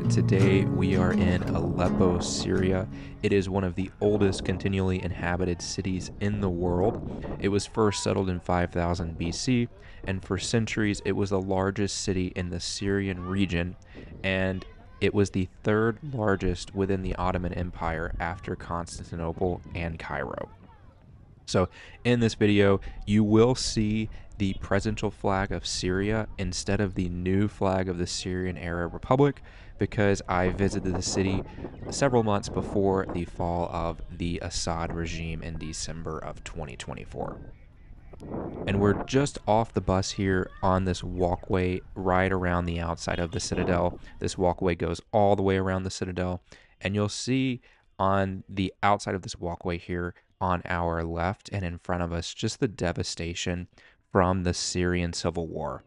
Today we are in Aleppo, Syria. It is one of the oldest continually inhabited cities in the world. It was first settled in 5000 BC, and for centuries it was the largest city in the Syrian region, and it was the third largest within the Ottoman Empire after Constantinople and Cairo. So in this video, you will see the presidential flag of Syria instead of the new flag of the Syrian Arab Republic, because I visited the city several months before the fall of the Assad regime in December of 2024. And we're just off the bus here on this walkway right around the outside of the Citadel. This walkway goes all the way around the Citadel, and you'll see on the outside of this walkway here on our left and in front of us just the devastation from the Syrian civil war.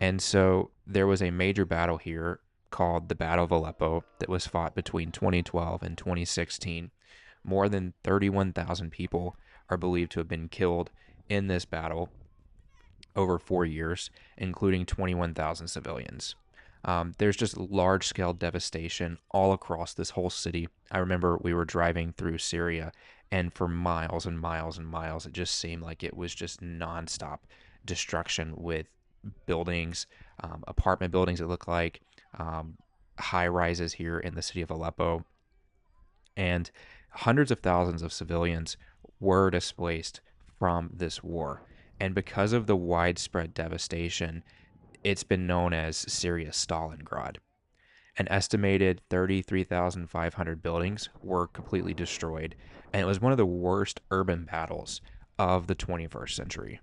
And so there was a major battle here called the Battle of Aleppo that was fought between 2012 and 2016. More than 31,000 people are believed to have been killed in this battle over 4 years, including 21,000 civilians. There's just large-scale devastation all across this whole city. I remember we were driving through Syria, and for miles and miles and miles, it just seemed like it was just nonstop destruction with buildings, apartment buildings that look like high rises here in the city of Aleppo. And hundreds of thousands of civilians were displaced from this war. And because of the widespread devastation, it's been known as Syria's Stalingrad. An estimated 33,500 buildings were completely destroyed, and it was one of the worst urban battles of the 21st century.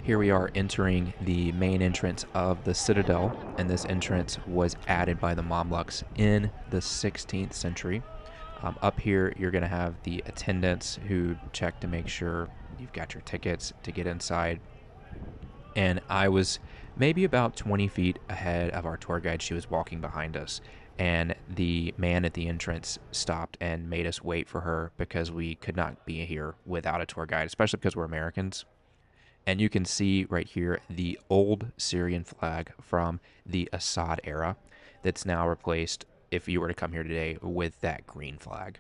Here we are entering the main entrance of the Citadel, and this entrance was added by the Mamluks in the 16th century. Up here, you're going to have the attendants who check to make sure you've got your tickets to get inside. And I was maybe about 20 feet ahead of our tour guide. She was walking behind us, and the man at the entrance stopped and made us wait for her because we could not be here without a tour guide, especially because we're Americans. And you can see right here the old Syrian flag from the Assad era that's now replaced, if you were to come here today, with that green flag.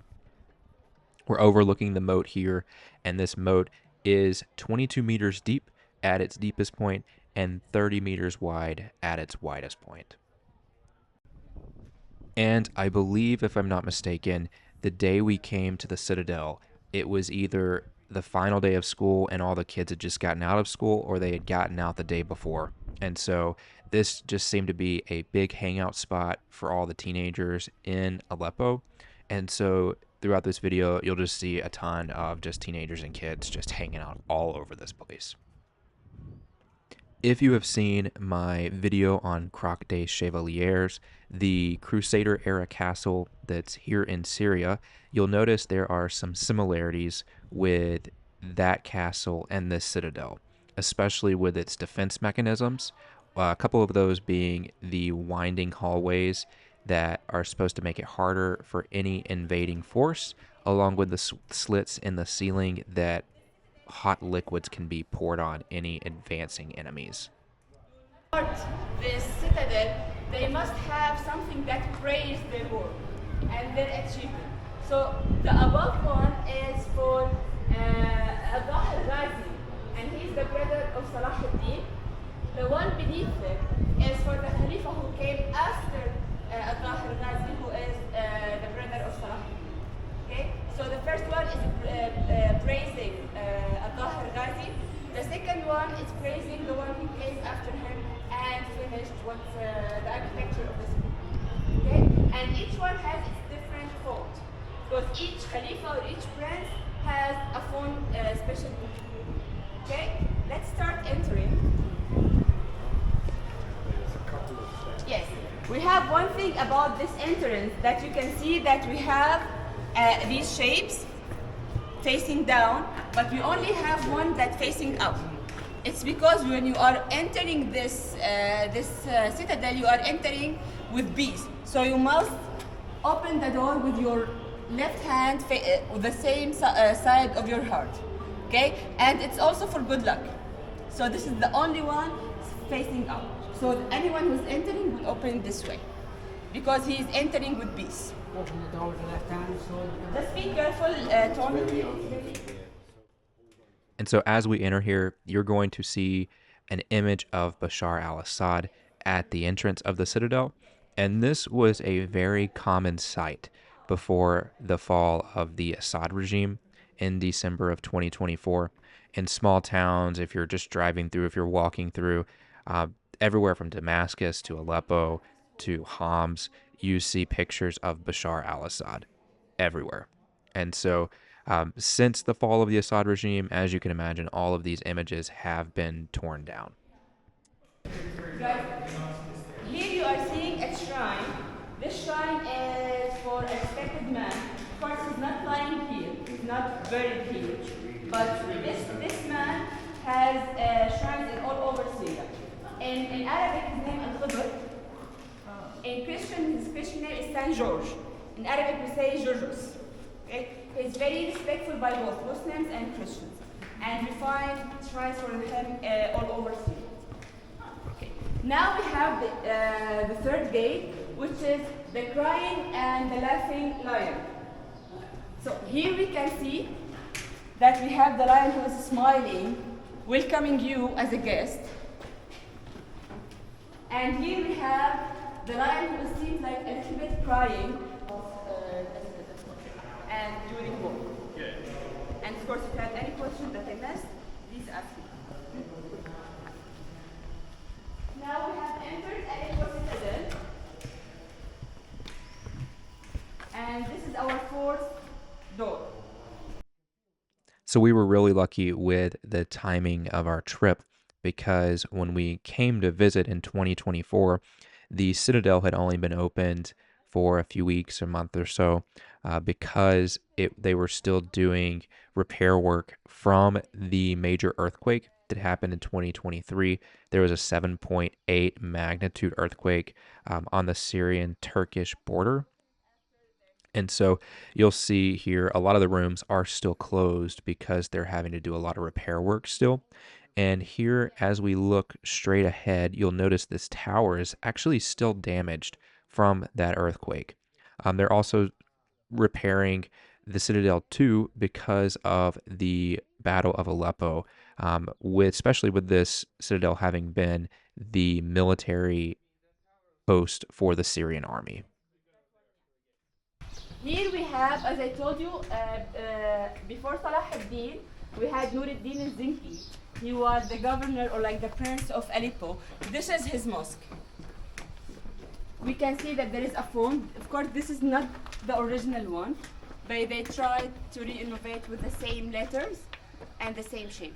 We're overlooking the moat here, and this moat is 22 meters deep at its deepest point and 30 meters wide at its widest point. And I believe, if I'm not mistaken, the day we came to the Citadel, it was either the final day of school and all the kids had just gotten out of school, or they had gotten out the day before. And so this just seemed to be a big hangout spot for all the teenagers in Aleppo. And so throughout this video, you'll just see a ton of just teenagers and kids just hanging out all over this place. If you have seen my video on Croc des Chevaliers, the Crusader era castle that's here in Syria, you'll notice there are some similarities with that castle and this citadel, especially with its defense mechanisms. A couple of those being the winding hallways that are supposed to make it harder for any invading force, along with the slits in the ceiling that hot liquids can be poured on any advancing enemies. This citadel, they must have something that praise their work and their achievement. So the above one is for Al-Ghazi, and he's the brother of Salah ad-Din. The one beneath it is for the Khalifa who came after Al-Ghazi, who is the brother of Salah ad-Din. Okay? So the first one is praising Al-Ghazi. The second one is praising the one who came after him and finished what's the architecture of the city. Okay? And each one has its different font, because each Khalifa or each prince has a font special. Okay? Let's start entering. Yes. We have one thing about this entrance that you can see, that we have these shapes facing down, but we only have one that facing up. It's because when you are entering this citadel, you are entering with bees. So you must open the door with your left hand the same side of your heart. Okay, and it's also for good luck. So this is the only one facing up. So anyone who's entering will open this way, because he is entering with peace. Open the door with the left hand, so Just be careful, Tony. And so as we enter here, you're going to see an image of Bashar al-Assad at the entrance of the Citadel. And this was a very common sight before the fall of the Assad regime in December of 2024. In small towns, if you're just driving through, if you're walking through, everywhere from Damascus to Aleppo to Homs, you see pictures of Bashar al-Assad everywhere. And so since the fall of the Assad regime, as you can imagine, all of these images have been torn down. Guys, here you are seeing a shrine. This shrine is for a respected man. Of course, he's not lying here. He's not buried here. But this man has shrines in all over Syria. In Arabic, his name is Al-Khidr. In Christian, his Christian name is Saint George. In Arabic, we say Georgios. Okay? He's very respectful by both Muslims and Christians. And we find shrines for him all over Syria. Okay. Now we have the third gate, which is the crying and the laughing lion. So here we can see that we have the lion who is smiling, welcoming you as a guest. And here we have the lion who seems like a little bit crying and during war. And of course, if you have any question that I missed, please ask me. Now we have entered Aleppo Citadel. And this is our fourth door. So we were really lucky with the timing of our trip, because when we came to visit in 2024, the Citadel had only been opened for a few weeks, a month or so, because they were still doing repair work from the major earthquake that happened in 2023. There was a 7.8 magnitude earthquake on the Syrian-Turkish border. And so you'll see here a lot of the rooms are still closed because they're having to do a lot of repair work still. And here, as we look straight ahead, you'll notice this tower is actually still damaged from that earthquake. They're also repairing the Citadel too because of the Battle of Aleppo, especially with this Citadel having been the military post for the Syrian army. Here we have, as I told you, before Salah ad-Din, we had Nuruddin al-Zinki. He was the governor, or like the prince of Aleppo. This is his mosque. We can see that there is a font. Of course, this is not the original one, but they tried to re-innovate with the same letters and the same shape.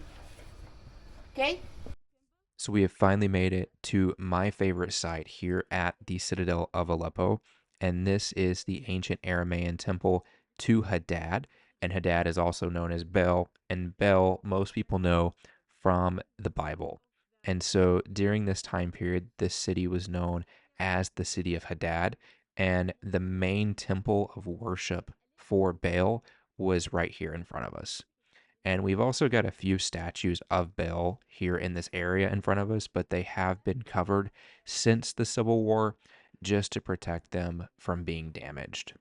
Okay? So we have finally made it to my favorite site here at the Citadel of Aleppo, and this is the ancient Aramaean temple to Hadad, and Hadad is also known as Bel, and Bel most people know from the Bible. And so during this time period, this city was known as the city of Hadad, and the main temple of worship for Baal was right here in front of us. And we've also got a few statues of Baal here in this area in front of us, but they have been covered since the Civil War just to protect them from being damaged.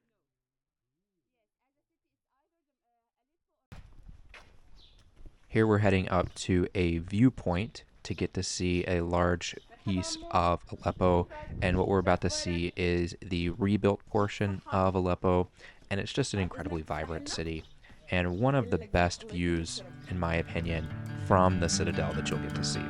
Here we're heading up to a viewpoint to get to see a large piece of Aleppo, and what we're about to see is the rebuilt portion of Aleppo, and it's just an incredibly vibrant city, and one of the best views, in my opinion, from the Citadel that you'll get to see.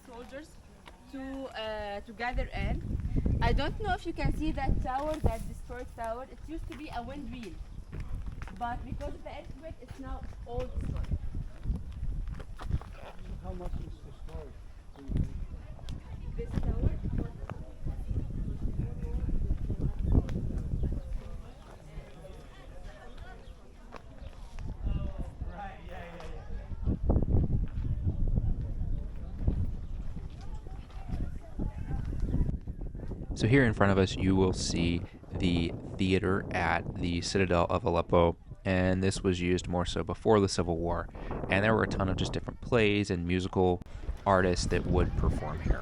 soldiers to gather in. I don't know if you can see that tower, that destroyed tower. It used to be a windmill, but because of the earthquake, it's now all destroyed. How much is destroyed? This tower. So here in front of us, you will see the theater at the Citadel of Aleppo, and this was used more so before the Civil War. And there were a ton of just different plays and musical artists that would perform here.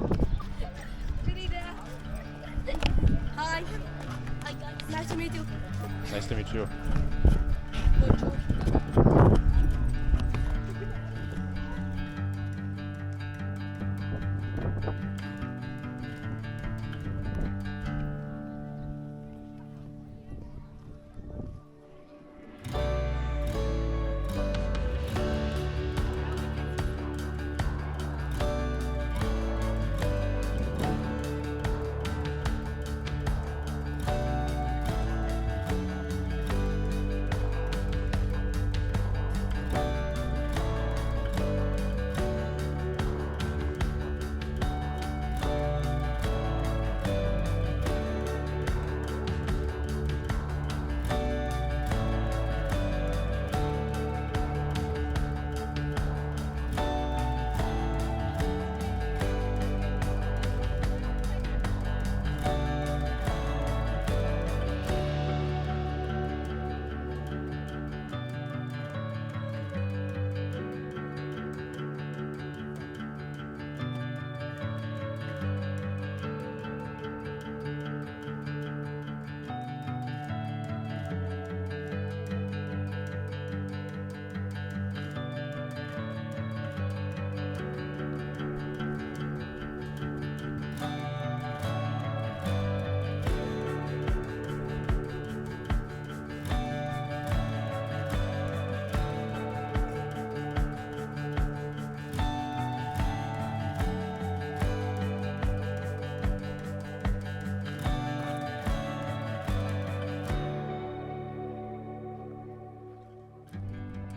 Hi. Hi guys. Nice to meet you. Nice to meet you.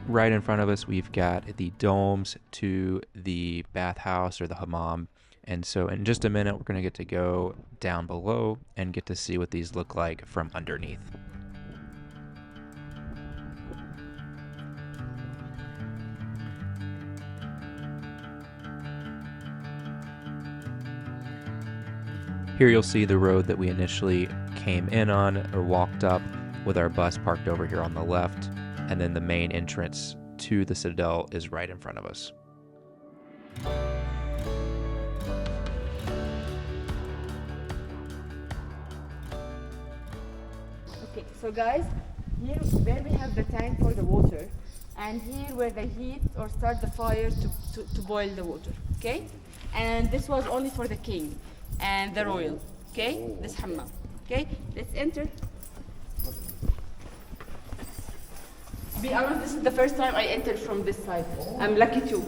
Right in front of us, we've got the domes to the bathhouse or the hammam. And so in just a minute, we're going to get to go down below and get to see what these look like from underneath. Here you'll see the road that we initially came in on or walked up, with our bus parked over here on the left, and then the main entrance to the Citadel is right in front of us. Okay, so guys, here where we have the tank for the water, and here where the heat or start the fire to boil the water, okay? And this was only for the king and the royal, okay? This hammam, okay? Let's enter. Be honest, this is the first time I entered from this side. I'm lucky too.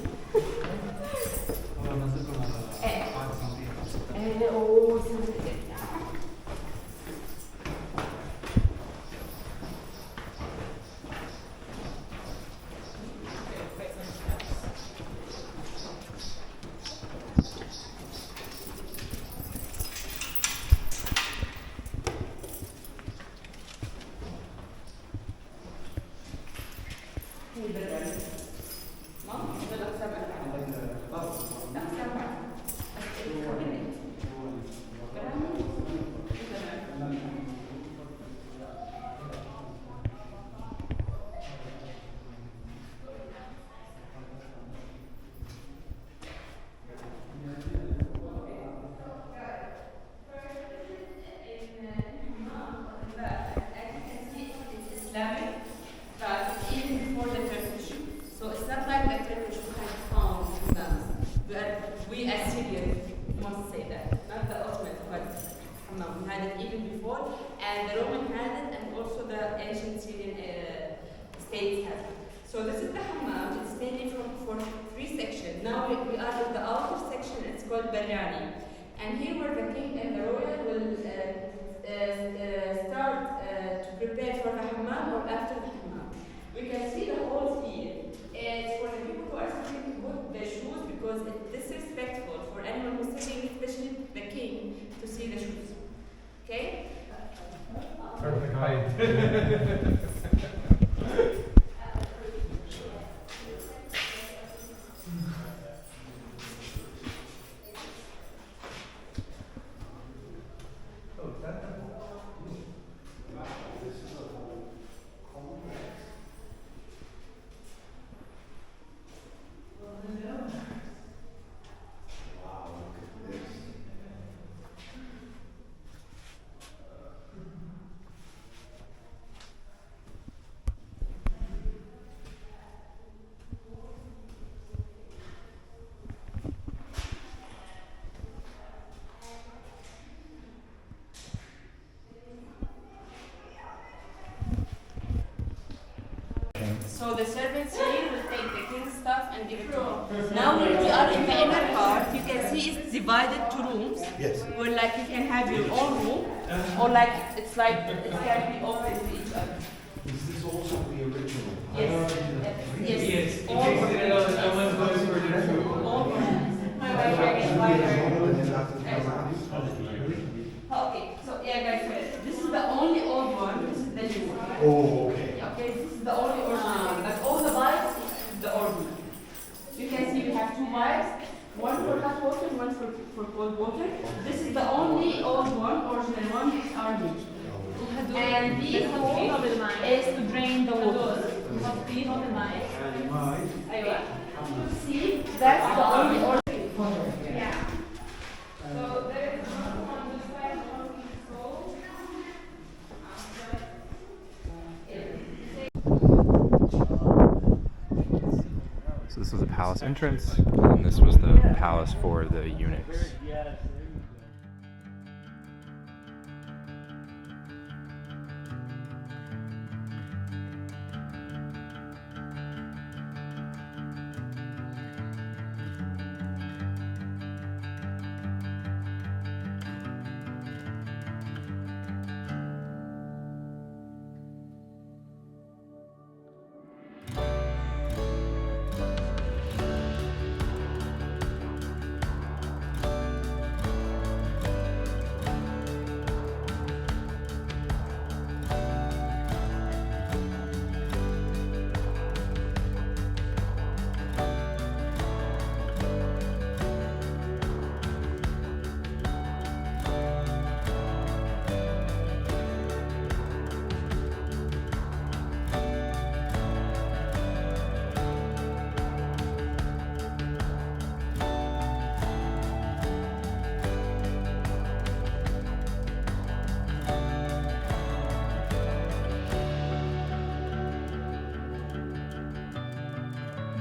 called Barrani. And here where the king and the royal will start to prepare for the hammam or after the hammam. We can see the whole sphere. It's for the people who are sitting to put their shoes because it's disrespectful for anyone who's sitting, especially the king, to see the shoes. Okay? Perfect height. So the servants here will take the king's stuff and give it to him. Now when we are in the inner part, you can see it's divided to rooms. Yes. Where like you can have your own room, or like it's like it can be open to each other. Is this also the original? Yes. Yes. Yes. In All case one. someone goes for the food. All one. Okay, so yeah guys, this is the only old one, this is the new one. Oh, okay. Okay, this is the only original one. But all the vibes is the original. You can see we have two vibes, one for hot water, one for cold water. This is the only old one, original one, these are new. And these hole is to drain the water. أيوة. See, that's the only original. Yeah. So there is one on this side, one on this side. So this was the palace entrance, and this was the palace for the eunuchs.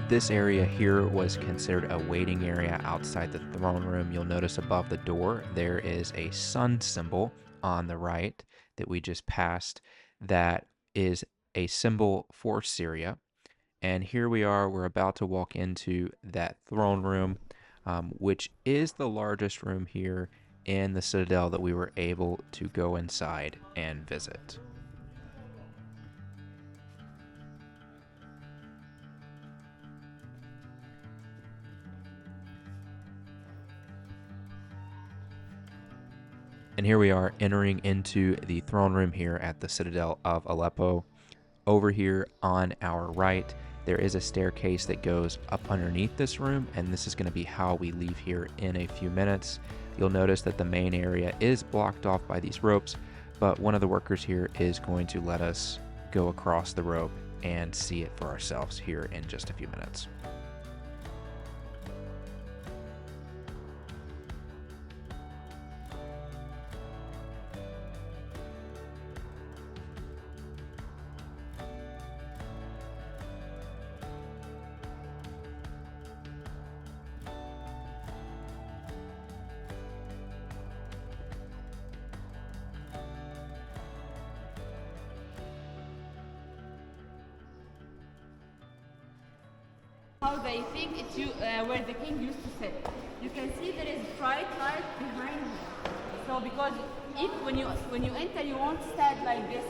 This area here was considered a waiting area outside the throne room. You'll notice above the door there is a sun symbol on the right that we just passed that is a symbol for Syria. And here we are, we're about to walk into that throne room, which is the largest room here in the Citadel that we were able to go inside and visit. And here we are entering into the throne room here at the Citadel of Aleppo. Over here on our right, there is a staircase that goes up underneath this room, and this is going to be how we leave here in a few minutes. You'll notice that the main area is blocked off by these ropes, but one of the workers here is going to let us go across the rope and see it for ourselves here in just a few minutes. How they think it's where the king used to sit. You can see there is bright light behind him. So because if when you enter, you won't stand like this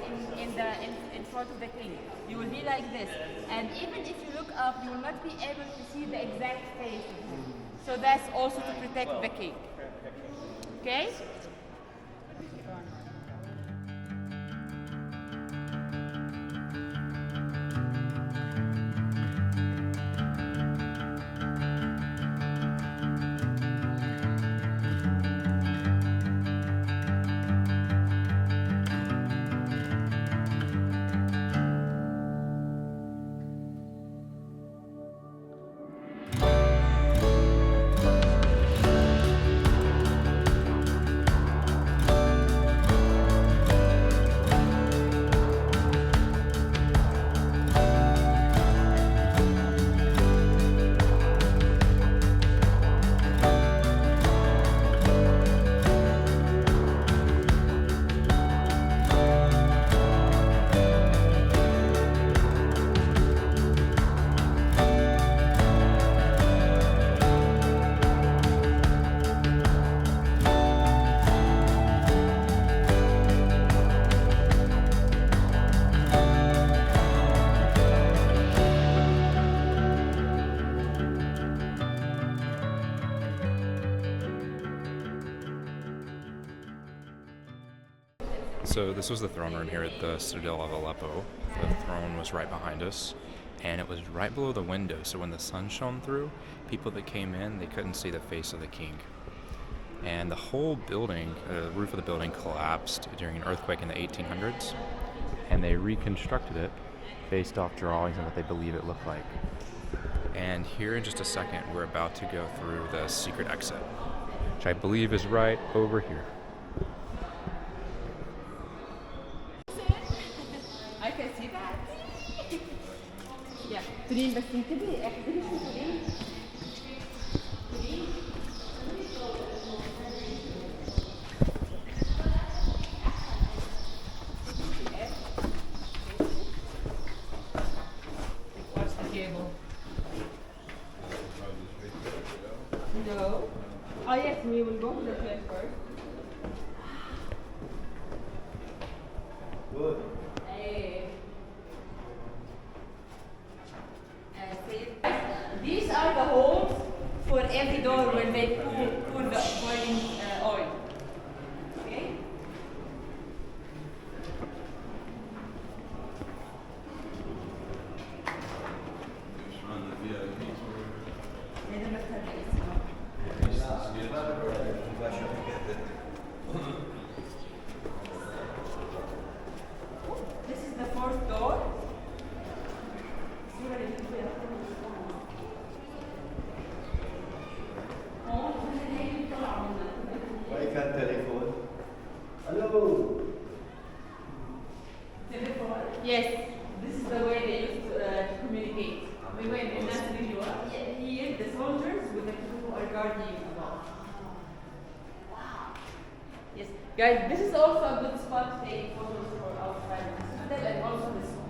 in front of the king. You will be like this, and even if you look up, you will not be able to see the exact face of him. So that's also to protect the king. Okay. So this was the throne room here at the Citadel of Aleppo. The throne was right behind us, and it was right below the window, so when the sun shone through, people that came in, they couldn't see the face of the king. And the whole building, the roof of the building collapsed during an earthquake in the 1800s, and they reconstructed it based off drawings and what they believe it looked like. And here in just a second, we're about to go through the secret exit, which I believe is right over here. I can see that. Yeah. ترين بس انتبهي احذري ترين. What's the cable? No. Oh yes, we will go to the place first. Good. Hey. These are the holes for every door when they pour the boiling oil. Okay? This is the fourth door. Why can't telephone? Hello. Yes, this is the way they used to communicate. We went in that video. Here, the soldiers with the people who are guarding the wall. Yes, guys, this is also a good spot to take photos for outside the citadel and also this one.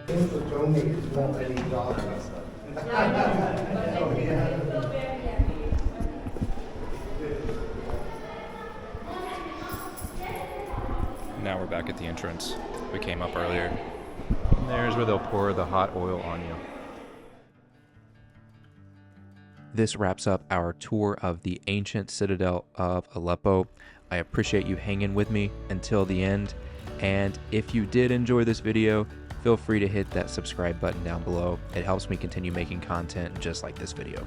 Since the drone is not any darkness. Now we're back at the entrance. We came up earlier. And there's where they'll pour the hot oil on you. This wraps up our tour of the ancient Citadel of Aleppo. I appreciate you hanging with me until the end. And if you did enjoy this video, feel free to hit that subscribe button down below. It helps me continue making content just like this video.